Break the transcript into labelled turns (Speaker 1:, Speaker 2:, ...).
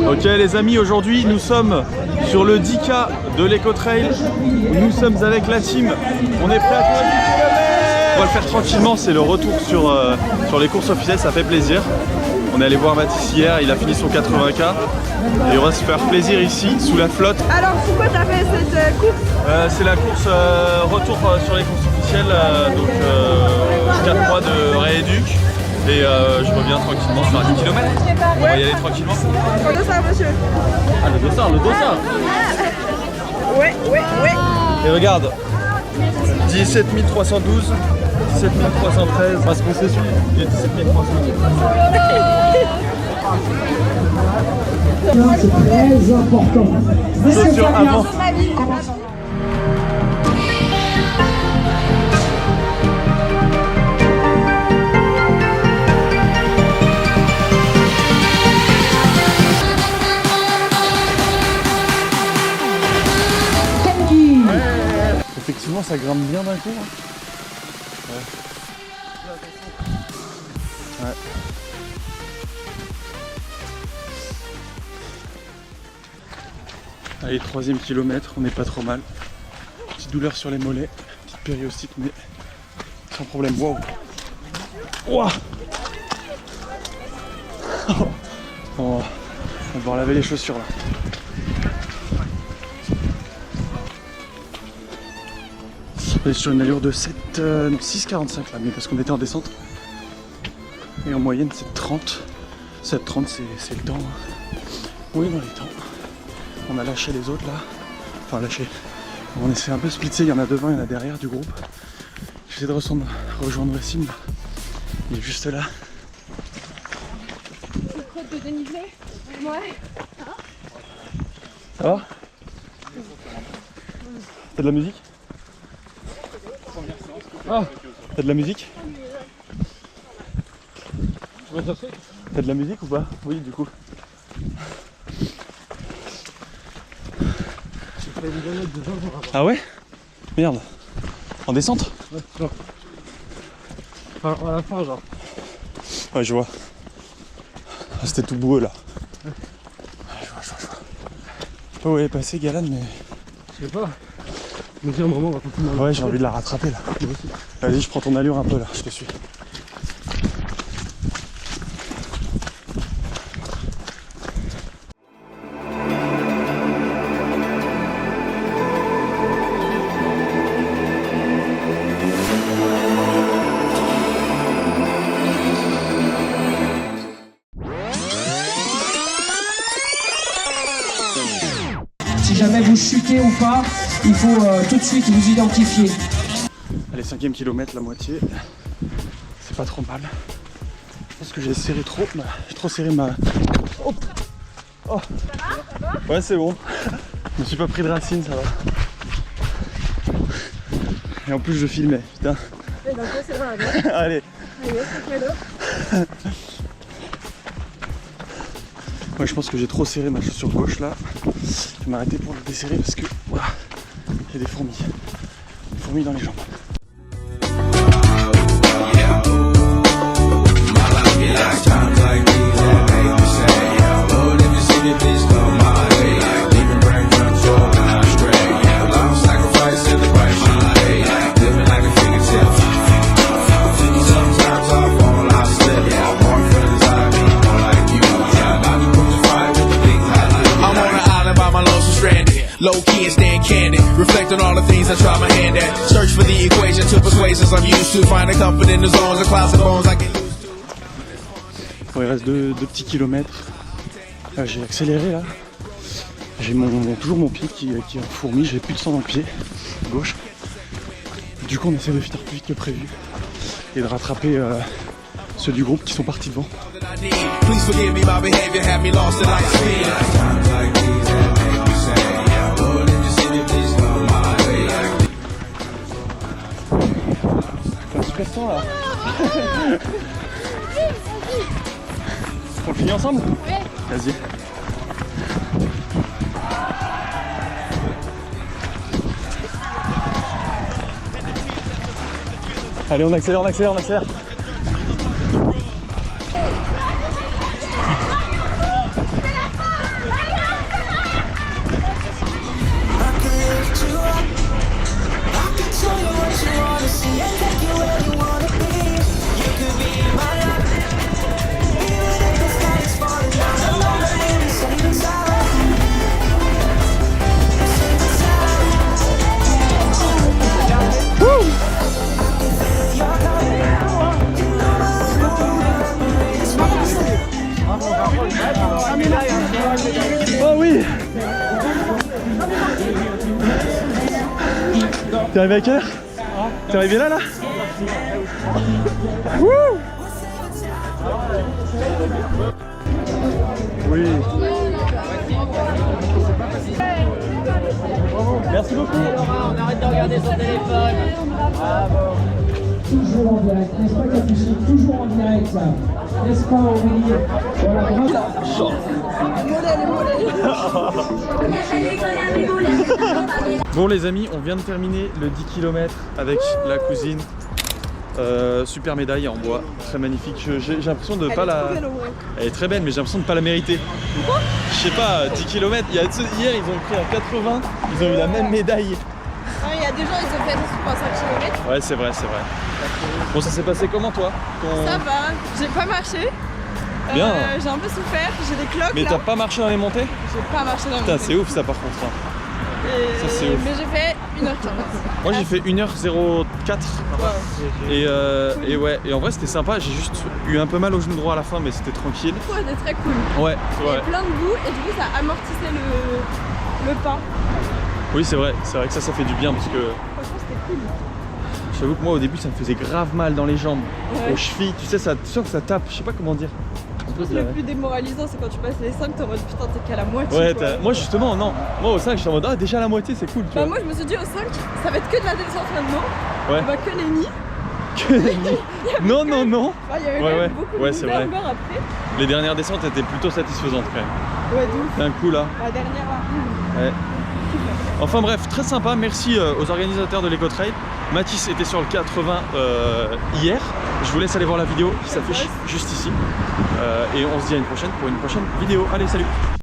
Speaker 1: Ok les amis, aujourd'hui nous sommes sur le 10K de l'Eco-Trail. Nous sommes avec la team. On est prêt à courir 10 km. On va le faire tranquillement, c'est le retour sur les courses officielles, ça fait plaisir. On est allé voir Mathis hier, il a fini son 80K. Et on va se faire plaisir ici, sous la flotte.
Speaker 2: Alors pourquoi t'as fait cette course?
Speaker 1: C'est la course retour sur les courses officielles, donc 4 mois de rééduc. Et je reviens tranquillement sur un 10 km. On va y aller tranquillement.
Speaker 2: Le dossard, monsieur.
Speaker 1: Ah, le dossard, le dossard.
Speaker 2: Ouais.
Speaker 1: Et regarde, 17 312, 17 313. Parce qu'on s'est suivi. Il y a 17 312.
Speaker 3: C'est très important.
Speaker 1: Chaussures avant. Effectivement, ça grimpe bien d'un coup. Hein. Ouais. Allez, 3e kilomètre, on n'est pas trop mal. Petite douleur sur les mollets, petite périostite, mais sans problème. Wow. Wow. On va devoir laver les chaussures là. On est sur une allure de 6,45 là, mais parce qu'on était en descente. Et en moyenne c'est 30. 7,30 c'est le temps. Hein. Oui, dans les temps. On a lâché les autres là. Enfin lâché. On essaie un peu splitté, il y en a devant, il y en a derrière du groupe. J'essaie de rejoindre Sim là. Il est juste là.
Speaker 2: Crotte de dénivelé. Ouais.
Speaker 1: Ça va? T'as de la musique? Ah, t'as de la musique? T'as de la musique ou pas? Oui, du coup. Ah ouais? Merde. En descente?
Speaker 4: Ouais, genre. Enfin, à la fin, genre.
Speaker 1: Ouais, je vois. Ah, c'était tout boueux là. Ouais, je vois. Je sais pas où elle est passée, Galane, mais.
Speaker 4: Je sais pas. Mais j'ai un moment, on va continuer.
Speaker 1: Ouais, j'ai envie de la rattraper là. Vas-y, je prends ton allure un peu là, je te suis.
Speaker 3: Si jamais vous chutez ou pas, il faut tout de suite vous identifier.
Speaker 1: Allez, 5e kilomètre, la moitié. C'est pas trop mal. Je pense que j'ai serré trop. J'ai trop serré ma. Oh, oh. Ouais, c'est bon. Je me suis pas pris de racines, ça va. Et en plus, je filmais, putain. Allez. Ouais, je pense que j'ai trop serré ma chaussure gauche là. Je vais m'arrêter pour le desserrer parce que voilà, j'ai des fourmis. Des fourmis dans les jambes.
Speaker 5: Low key and staying candid. Reflect on all the things I try my hand at. Search for the equation to persuasions I'm used to. Find a comfort in the zones, the clouds and bones I get used to.
Speaker 1: Bon, il reste deux petits kilomètres. J'ai accéléré là. J'ai toujours mon pied qui est en fourmi. J'ai plus de sang dans le pied gauche. Du coup, on essaie de finir plus vite que prévu et de rattraper ceux du groupe qui sont partis devant.
Speaker 5: Please forgive me, my behavior had me lost in light speed.
Speaker 1: C'est un super temps là. On finit ensemble? Ouais. Vas-y. Allez, on accélère, on accélère, on accélère. T'es arrivé à quelle heure? T'es arrivé là? Wouh! Oui. Merci beaucoup.
Speaker 6: On arrête de regarder son téléphone.
Speaker 3: Toujours en direct, n'est-ce pas Capucine? Toujours en direct, n'est-ce pas Aurélie? Voilà,
Speaker 1: Bon les amis, on vient de terminer le 10 km avec la cousine. Super médaille en bois, très magnifique. J'ai l'impression de pas la... Elle est très belle mais j'ai l'impression de pas la mériter. Pourquoi? Je sais pas, 10 km, hier ils ont pris à 80, ils ont eu la même médaille.
Speaker 2: Il y a des gens, ils ont fait 5 km.
Speaker 1: Ouais c'est vrai, c'est vrai. Bon ça s'est passé comment toi?
Speaker 2: Ça va, j'ai pas marché.
Speaker 1: Bien.
Speaker 2: J'ai un peu souffert, j'ai des cloques
Speaker 1: Mais
Speaker 2: là.
Speaker 1: t'as pas marché dans les montées?
Speaker 2: J'ai pas marché dans les
Speaker 1: Putain
Speaker 2: montées.
Speaker 1: c'est ouf ça par contre. Hein. Ça, c'est ouf.
Speaker 2: Mais j'ai fait 1h15.
Speaker 1: Moi j'ai fait 1h04 et ouais, et en vrai c'était sympa, j'ai juste eu un peu mal au genou droit à la fin mais c'était tranquille.
Speaker 2: Ouais, c'était très cool.
Speaker 1: Ouais,
Speaker 2: Il y avait plein de boue et du coup ça amortissait le pas.
Speaker 1: Oui c'est vrai que ça fait du bien parce que
Speaker 2: Franchement c'était cool.
Speaker 1: j'avoue que moi au début ça me faisait grave mal dans les jambes,
Speaker 2: Ouais.
Speaker 1: aux chevilles, tu sais, ça, tu sens que ça tape, je sais pas comment dire.
Speaker 2: Je pense que le plus démoralisant c'est quand tu passes les 5, t'es en mode putain t'es qu'à la moitié.
Speaker 1: Ouais,
Speaker 2: quoi.
Speaker 1: moi justement non, moi au 5 j'étais en mode ah déjà la moitié c'est cool tu
Speaker 2: Bah
Speaker 1: vois.
Speaker 2: moi je me suis dit au 5 ça va être que de la descente maintenant.
Speaker 1: Ouais.
Speaker 2: Bah que les nids.
Speaker 1: Non non non.
Speaker 2: Il y avait
Speaker 1: Ouais,
Speaker 2: quand même
Speaker 1: ouais.
Speaker 2: beaucoup
Speaker 1: Ouais,
Speaker 2: de
Speaker 1: c'est
Speaker 2: boue
Speaker 1: vrai.
Speaker 2: encore après.
Speaker 1: Les dernières descentes étaient plutôt satisfaisantes quand même.
Speaker 2: Ouais de ouf.
Speaker 1: D'un coup là.
Speaker 2: La dernière là.
Speaker 1: Ouais. Enfin bref, très sympa, merci aux organisateurs de l'Eco-Trail. Mathis était sur le 80 hier. Je vous laisse aller voir la vidéo qui s'affiche juste ici. Et on se dit à une prochaine pour une prochaine vidéo. Allez, salut!